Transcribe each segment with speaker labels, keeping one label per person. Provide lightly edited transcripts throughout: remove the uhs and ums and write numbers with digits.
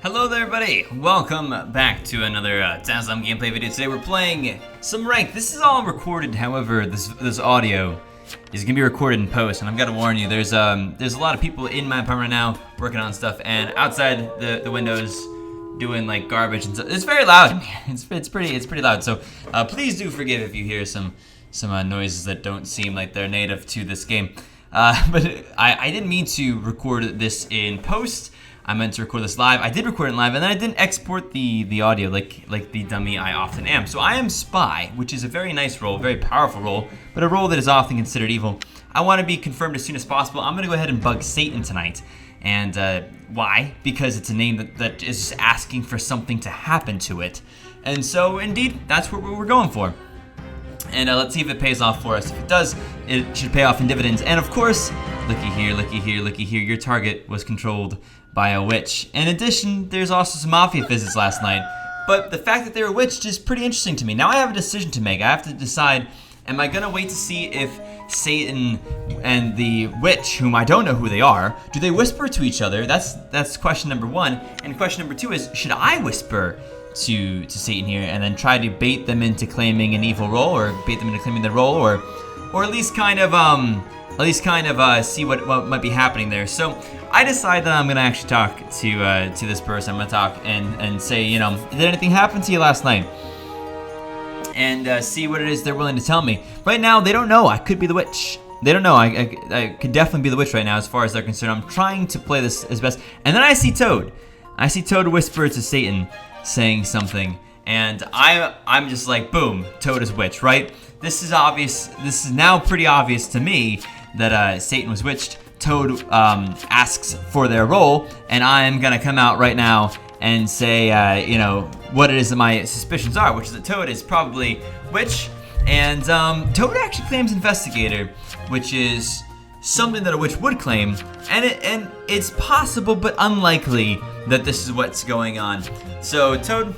Speaker 1: Hello there, everybody! Welcome back to another Salem gameplay video. Today we're playing some Ranked. This is all recorded, however, this audio is gonna be recorded in post, and I've got to warn you, there's a lot of people in my apartment right now working on stuff, and outside the windows doing like garbage and stuff. It's very loud in here. It's pretty loud. So please do forgive if you hear some noises that don't seem like they're native to this game. But I didn't mean to record this in post. I meant to record this live. I did record it live, and then I didn't export the audio like the dummy I often am. So I am Spy, which is a very nice role, very powerful role, but a role that is often considered evil. I want to be confirmed as soon as possible. I'm going to go ahead and bug Satan tonight. And why? Because it's a name that is asking for something to happen to it. And so, indeed, that's what we're going for. And let's see if it pays off for us. If it does, it should pay off in dividends. And of course, looky here, your target was controlled by a witch. In addition, there's also some mafia visits last night. But the fact that they were witched is pretty interesting to me. Now I have a decision to make. I have to decide, am I gonna wait to see if Satan and the witch, whom I don't know who they are, do they whisper to each other? That's question number one. And question number two is, should I whisper to Satan here and then try to bait them into claiming an evil role, or bait them into claiming their role, or at least kind of see what might be happening there. So I decide that I'm gonna actually talk to this person. I'm gonna talk and say, you know, did anything happen to you last night? And see what it is they're willing to tell me. Right now, they don't know. I could be the witch. They don't know. I could definitely be the witch right now, as far as they're concerned. I'm trying to play this as best. And then I see Toad. I see Toad whisper to Satan, saying something, and I'm just like, boom, Toad is witch, right? This is obvious. This is now pretty obvious to me that Satan was witched. Toad asks for their role, and I'm gonna come out right now and say, you know, what it is that my suspicions are, which is that Toad is probably witch, and Toad actually claims investigator, which is something that a witch would claim, and it's possible but unlikely that this is what's going on. So Toad,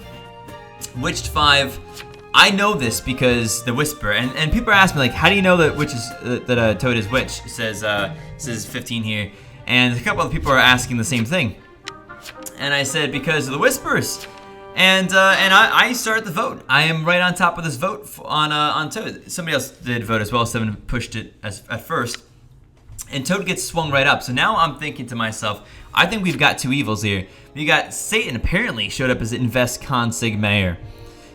Speaker 1: witched 5. I know this because the whisper, and people ask me like, how do you know that Toad is witch? Says 15 here, and a couple of people are asking the same thing, and I said because of the whispers, and I started the vote. I am right on top of this vote on Toad. Somebody else did vote as well. 7 pushed it at first. And Toad gets swung right up. So now I'm thinking to myself, I think we've got two evils here. We got Satan apparently showed up as Invest Consig Mayor.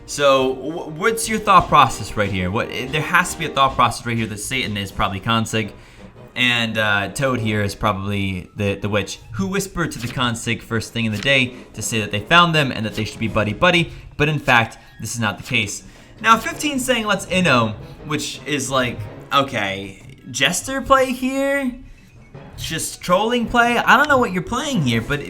Speaker 1: So what's your thought process right here? There has to be a thought process right here that Satan is probably Consig, and Toad here is probably the witch, who whispered to the Consig first thing in the day to say that they found them and that they should be buddy-buddy, but in fact, this is not the case. Now 15 saying let's inno, which is like, okay, Jester play here? Just trolling play? I don't know what you're playing here, but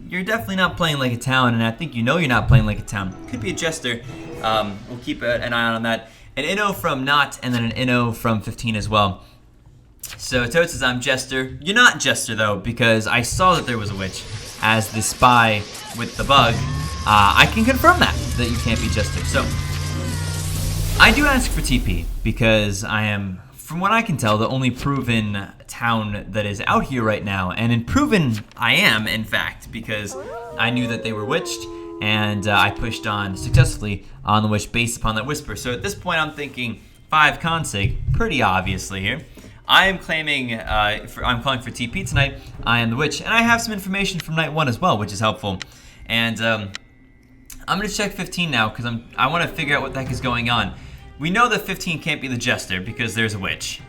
Speaker 1: you're definitely not playing like a town, and I think you know you're not playing like a town. Could be a Jester. We'll keep an eye on that. An inno from Not, and then an inno from 15 as well. So Toad says I'm Jester. You're not Jester though, because I saw that there was a witch as the spy with the bug. I can confirm that you can't be Jester. So I do ask for TP because I am, from what I can tell, the only proven town that is out here right now. And in proven, I am, in fact, because I knew that they were witched, and I pushed on successfully on the witch based upon that whisper. So at this point, I'm thinking 5 consig, pretty obviously here. I am claiming, I'm calling for TP tonight. I am the witch, and I have some information from night 1 as well, which is helpful. And I'm gonna check 15 now, because I want to figure out what the heck is going on. We know that 15 can't be the Jester because there's a witch.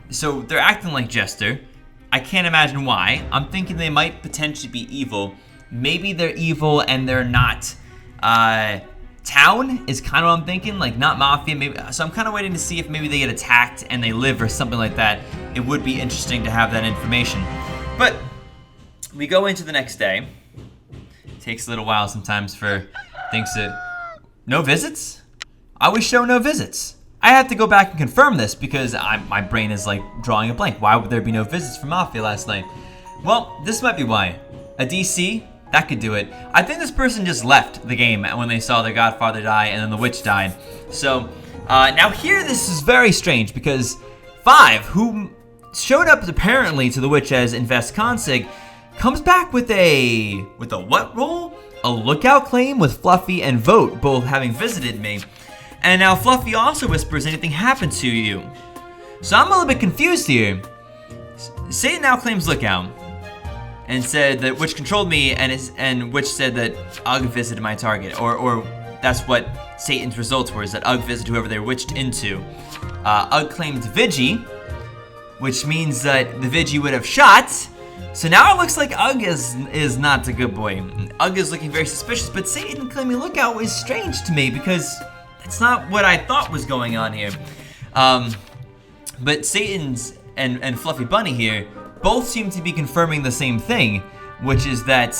Speaker 1: So they're acting like Jester. I can't imagine why. I'm thinking they might potentially be evil. Maybe they're evil and they're not town is kind of what I'm thinking, like not mafia. Maybe. So I'm kind of waiting to see if maybe they get attacked and they live or something like that. It would be interesting to have that information. But we go into the next day. It takes a little while sometimes for things to... No visits? I was shown no visits. I have to go back and confirm this because my brain is like drawing a blank. Why would there be no visits from Mafia last night? Well, this might be why. A DC, that could do it. I think this person just left the game when they saw their godfather die and then the witch died. So now here this is very strange because 5, who showed up apparently to the witch as Invest Consig, comes back with a what roll? A lookout claim with Fluffy and Vote both having visited me. And now Fluffy also whispers anything happened to you. So I'm a little bit confused here. Satan now claims lookout and said that Witch controlled me, and Witch said that Ugg visited my target, or that's what Satan's results were, is that Ugg visited whoever they were witched into. Ugg claimed Vigi, which means that the Vigi would have shot. So now it looks like Ugg is not a good boy. Ugg is looking very suspicious, but Satan claiming lookout was strange to me because that's not what I thought was going on here. But Satan's and Fluffy Bunny here both seem to be confirming the same thing, which is that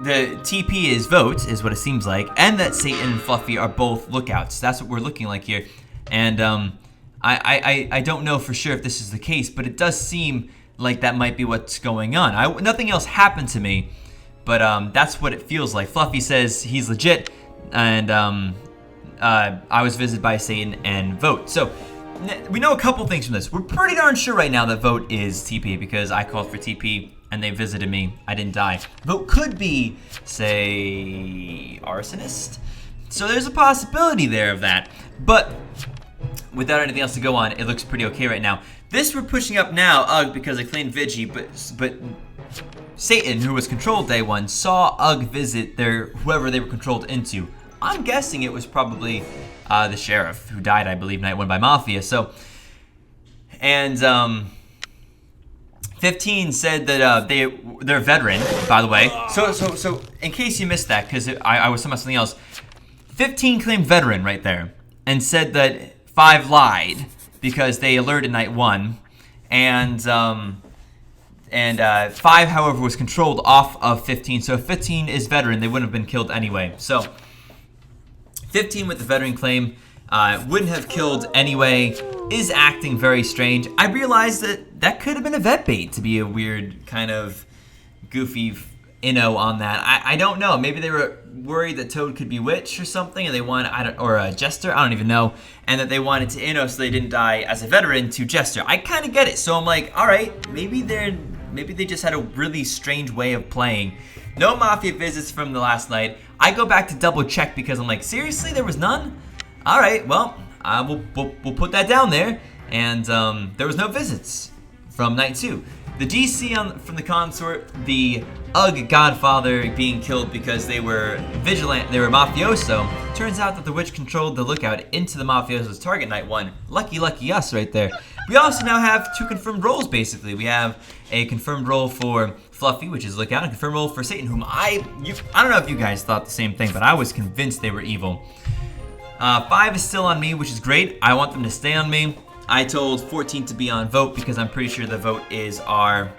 Speaker 1: the TP is Vote, is what it seems like, and that Satan and Fluffy are both lookouts. That's what we're looking like here. And I don't know for sure if this is the case, but it does seem like that might be what's going on. Nothing else happened to me, but that's what it feels like. Fluffy says he's legit, and I was visited by Satan and Vote. So we know a couple things from this. We're pretty darn sure right now that Vote is TP because I called for TP and they visited me. I didn't die. Vote could be, say, arsonist. So there's a possibility there of that. But without anything else to go on, it looks pretty okay right now. This we're pushing up now, Ugg, because I claimed Vigi, but Satan, who was controlled day one, saw Ugg visit whoever they were controlled into. I'm guessing it was probably the sheriff who died, I believe, night one by Mafia. So, and 15 said that they're veteran, by the way. So in case you missed that, because I was talking about something else, 15 claimed veteran right there and said that 5 lied because they alerted night one, and 5, however, was controlled off of 15. So if 15 is veteran, they wouldn't have been killed anyway. So 15 with the veteran claim wouldn't have killed anyway, is acting very strange. I realized that could have been a vet bait to be a weird kind of goofy inno on that. I don't know. Maybe they were worried that Toad could be witch or something, and they wanted, or a jester, I don't even know, and that they wanted to inno so they didn't die as a veteran to jester. I kind of get it. So I'm like, all right, maybe they just had a really strange way of playing. No Mafia visits from the last night. I go back to double check because I'm like, seriously, there was none? All right, well, we'll put that down there. And there was no visits from night 2. The DC from the consort, the Ugg Godfather being killed because they were vigilant, they were mafioso. Turns out that the witch controlled the lookout into the mafioso's target night 1. Lucky us right there. We also now have 2 confirmed roles, basically. We have a confirmed role for Fluffy, which is lookout, and a confirmed role for Satan, whom I don't know if you guys thought the same thing, but I was convinced they were evil. 5 is still on me, which is great. I want them to stay on me. I told 14 to be on Vote because I'm pretty sure the Vote is our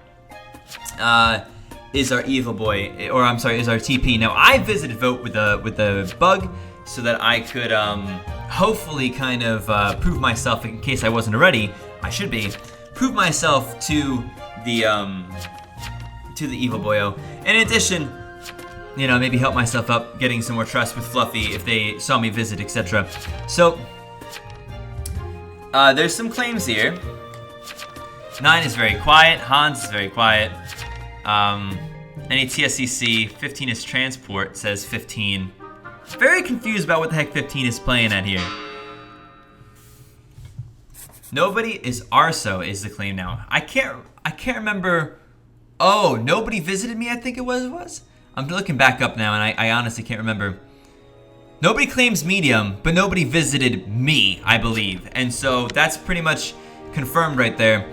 Speaker 1: evil boy, or I'm sorry, is our TP. Now I visited Vote with the bug so that I could hopefully kind of prove myself, in case I wasn't already. I should be prove myself to the evil boyo. And in addition, you know, maybe help myself up getting some more trust with Fluffy if they saw me visit, etc. So there's some claims here. 9 is very quiet. Hans is very quiet. Any TSCC. 15 is transport, says 15. Very confused about what the heck 15 is playing at here. Nobody is Arso is the claim now. I can't remember. Oh, nobody visited me, I think it was. I'm looking back up now, and I honestly can't remember. Nobody claims medium, but nobody visited me, I believe. And so that's pretty much confirmed right there.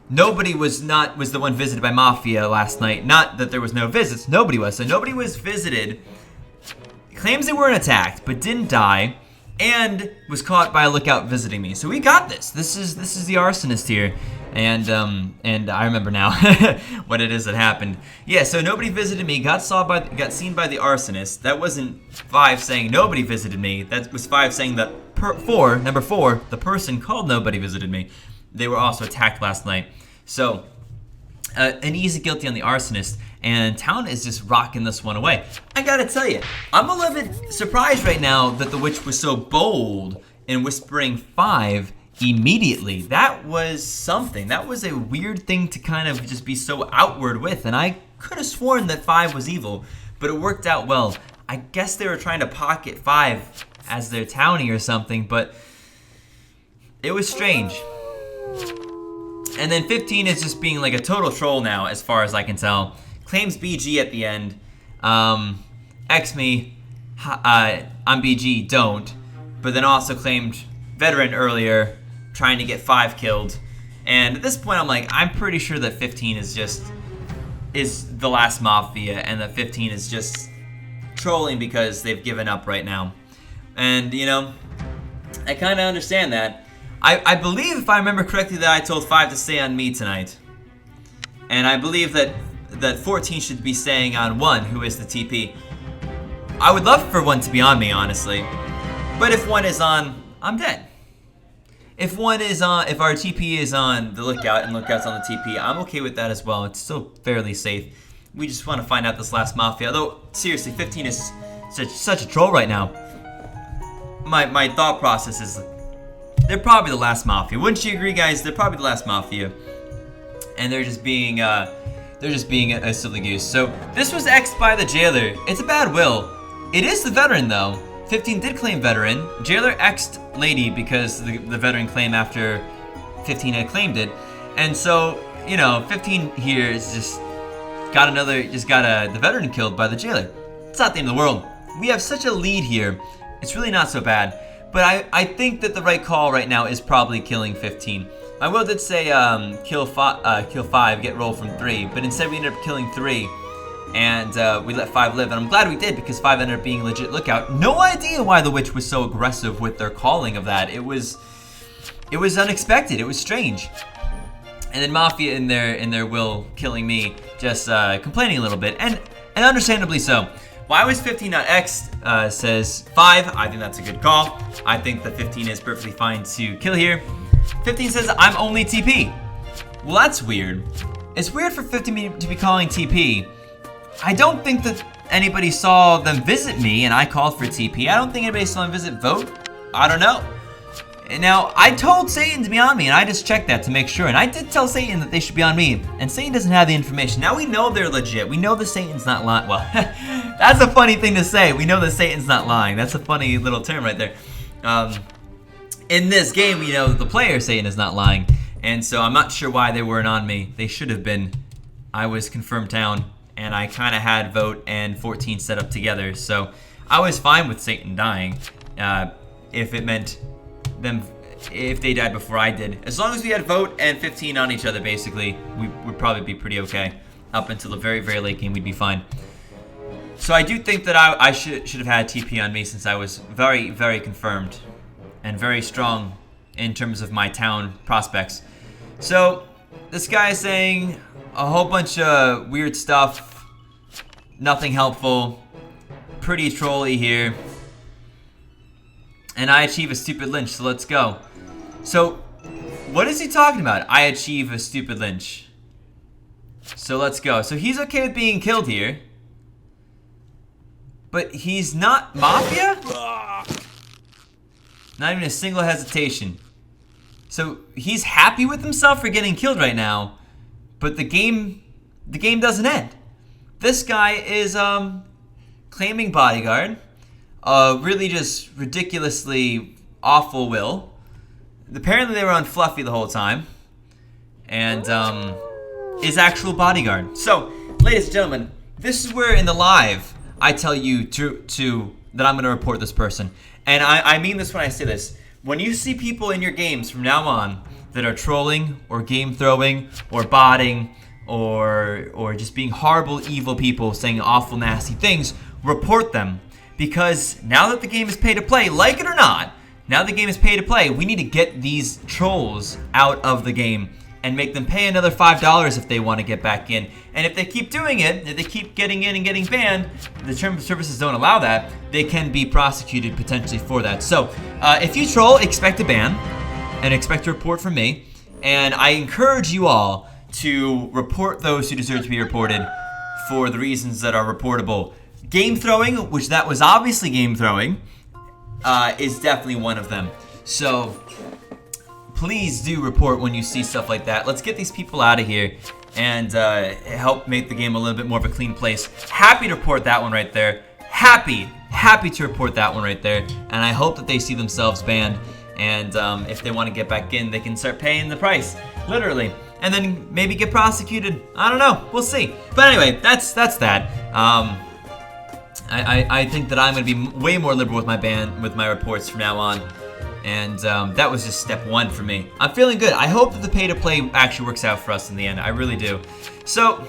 Speaker 1: Nobody was the one visited by Mafia last night. Not that there was no visits. Nobody was. So nobody was visited. Claims they weren't attacked, but didn't die, and was caught by a lookout visiting me. So we got this. This is the arsonist here. And I remember now what it is that happened. Yeah, so nobody visited me, got seen by the arsonist. That wasn't 5 saying nobody visited me. That was 5 saying that number 4, the person called nobody visited me. They were also attacked last night. So an easy guilty on the arsonist, and Town is just rocking this one away. I gotta tell you, I'm a little bit surprised right now that the witch was so bold in whispering 5 immediately. That was something. That was a weird thing to kind of just be so outward with, and I could have sworn that 5 was evil, but it worked out well. I guess they were trying to pocket 5 as their townie or something, but it was strange. And then 15 is just being like a total troll now, as far as I can tell. Claims BG at the end. X me, I'm BG, don't. But then also claimed veteran earlier, trying to get 5 killed. And at this point, I'm like, I'm pretty sure that 15 is the last Mafia, and that 15 is just trolling because they've given up right now. And, you know, I kind of understand that. I believe, if I remember correctly, that I told 5 to stay on me tonight. And I believe that 14 should be staying on 1, who is the TP. I would love for 1 to be on me, honestly. But if 1 is on, I'm dead. If 1 is on, if our TP is on the lookout and lookout's on the TP, I'm okay with that as well. It's still fairly safe. We just want to find out this last Mafia. Although, seriously, 15 is such a troll right now. My thought process is, they're probably the last Mafia. Wouldn't you agree, guys? They're probably the last Mafia. And they're just being a silly goose. So, this was X'd by the Jailer. It's a bad will. It is the veteran, though. 15 did claim veteran. Jailer X'd Lady because the veteran claim after 15 had claimed it. And so, you know, 15 here is just got the veteran killed by the Jailer. It's not the end of the world. We have such a lead here. It's really not so bad. But I think that the right call right now is probably killing 15. My will did say kill 5, get roll from 3, but instead we ended up killing 3, and we let 5 live. And I'm glad we did, because 5 ended up being a legit lookout. No idea why the witch was so aggressive with their calling of that. It was unexpected. It was strange. And then Mafia in their will killing me, just complaining a little bit, and understandably so. Why was 15 not X'd? Says 5. I think that's a good call. I think that 15 is perfectly fine to kill here. 15 says, I'm only TP. Well, that's weird. It's weird for 15 to be calling TP. I don't think that anybody saw them visit me and I called for TP. I don't think anybody saw them visit vote. I don't know. Now, I told Satan to be on me, and I just checked that to make sure. And I did tell Satan that they should be on me. And Satan doesn't have the information. Now we know they're legit. We know that Satan's not lying. Well, that's a funny thing to say. We know that Satan's not lying. That's a funny little term right there. In this game, we know that the player, Satan, is not lying. And so I'm not sure why they weren't on me. They should have been. I was confirmed town, and I kind of had vote and 14 set up together. So I was fine with Satan dying if it meant them, if they died before I did. As long as we had vote and 15 on each other, basically, we would probably be pretty okay. Up until the very, very late game, we'd be fine. So I do think that I should have had TP on me, since I was very, very confirmed and very strong in terms of my town prospects. So this guy is saying a whole bunch of weird stuff, nothing helpful, pretty trolly here. And I achieve a stupid lynch, so let's go. So, what is he talking about? I achieve a stupid lynch. So let's go. So he's okay with being killed here. But he's not Mafia? Not even a single hesitation. So he's happy with himself for getting killed right now. But the game doesn't end. This guy is claiming bodyguard. Really just ridiculously awful will. Apparently they were on Fluffy the whole time. And is actual bodyguard. So, ladies and gentlemen, this is where in the live I tell you that I'm gonna report this person. And I mean this when I say this. When you see people in your games from now on that are trolling or game throwing or botting or just being horrible, evil people saying awful, nasty things, report them. Because now that the game is pay to play, like it or not, now the game is pay to play, we need to get these trolls out of the game and make them pay another $5 if they want to get back in. And if they keep doing it, if they keep getting in and getting banned, the terms of services don't allow that, they can be prosecuted potentially for that. So if you troll, expect a ban and expect a report from me. And I encourage you all to report those who deserve to be reported for the reasons that are reportable. Game throwing, which that was obviously game throwing, is definitely one of them. So please do report when you see stuff like that. Let's get these people out of here and help make the game a little bit more of a clean place. Happy to report that one right there. Happy to report that one right there. And I hope that they see themselves banned. And if they want to get back in, they can start paying the price, literally. And then maybe get prosecuted. I don't know. We'll see. But anyway, that's that. I think that I'm going to be way more liberal with my reports from now on. And that was just step one for me. I'm feeling good. I hope that the pay-to-play actually works out for us in the end. I really do. So,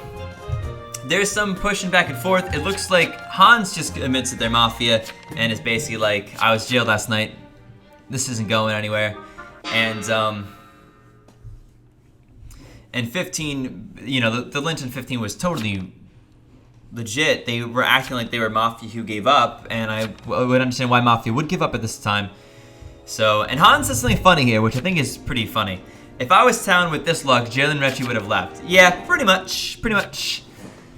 Speaker 1: there's some pushing back and forth. It looks like Hans just admits that they're mafia and is basically like, I was jailed last night. This isn't going anywhere. And 15, you know, the lynch in 15 was totally legit. They were acting like they were mafia who gave up, and I would understand why mafia would give up at this time. So, and Hans says something funny here, which I think is pretty funny. If I was Town with this luck, Jalen and Reggie would have left. Yeah, pretty much.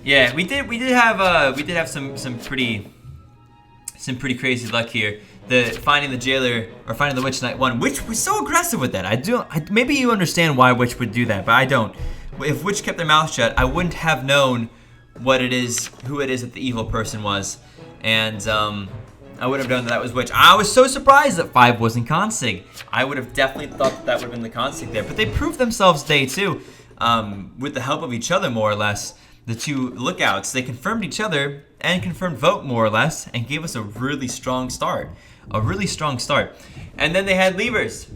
Speaker 1: Yeah, we did have some pretty crazy luck here. Finding the jailer or finding the witch night one. Witch was so aggressive with that. Maybe you understand why Witch would do that, but I don't. If Witch kept their mouth shut, I wouldn't have known who it is that the evil person was, and I would have known that was Witch. I was so surprised that 5 wasn't consig. I would have definitely thought that would have been the consig there, but they proved themselves day 2 with the help of each other, more or less. The two lookouts, they confirmed each other and confirmed vote, more or less, and gave us a really strong start. And then they had levers,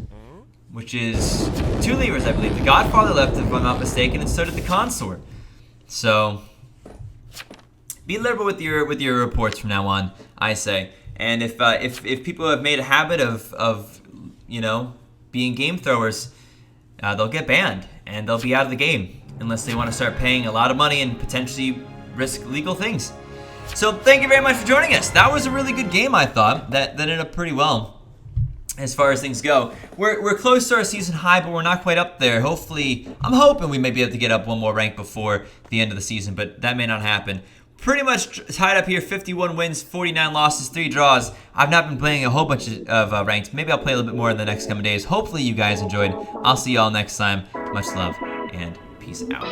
Speaker 1: which is 2 levers, I believe. The Godfather left, if I'm not mistaken, and so did the Consort. So, be liberal with your reports from now on, I say. And if people have made a habit of you know, being game throwers, they'll get banned and they'll be out of the game unless they want to start paying a lot of money and potentially risk legal things. So thank you very much for joining us. That was a really good game, I thought. That ended up pretty well as far as things go. We're close to our season high, but we're not quite up there. Hopefully, I'm hoping we may be able to get up one more rank before the end of the season, but that may not happen. Pretty much tied up here, 51 wins, 49 losses, 3 draws. I've not been playing a whole bunch of ranked. Maybe I'll play a little bit more in the next coming days. Hopefully you guys enjoyed. I'll see y'all next time. Much love and peace out.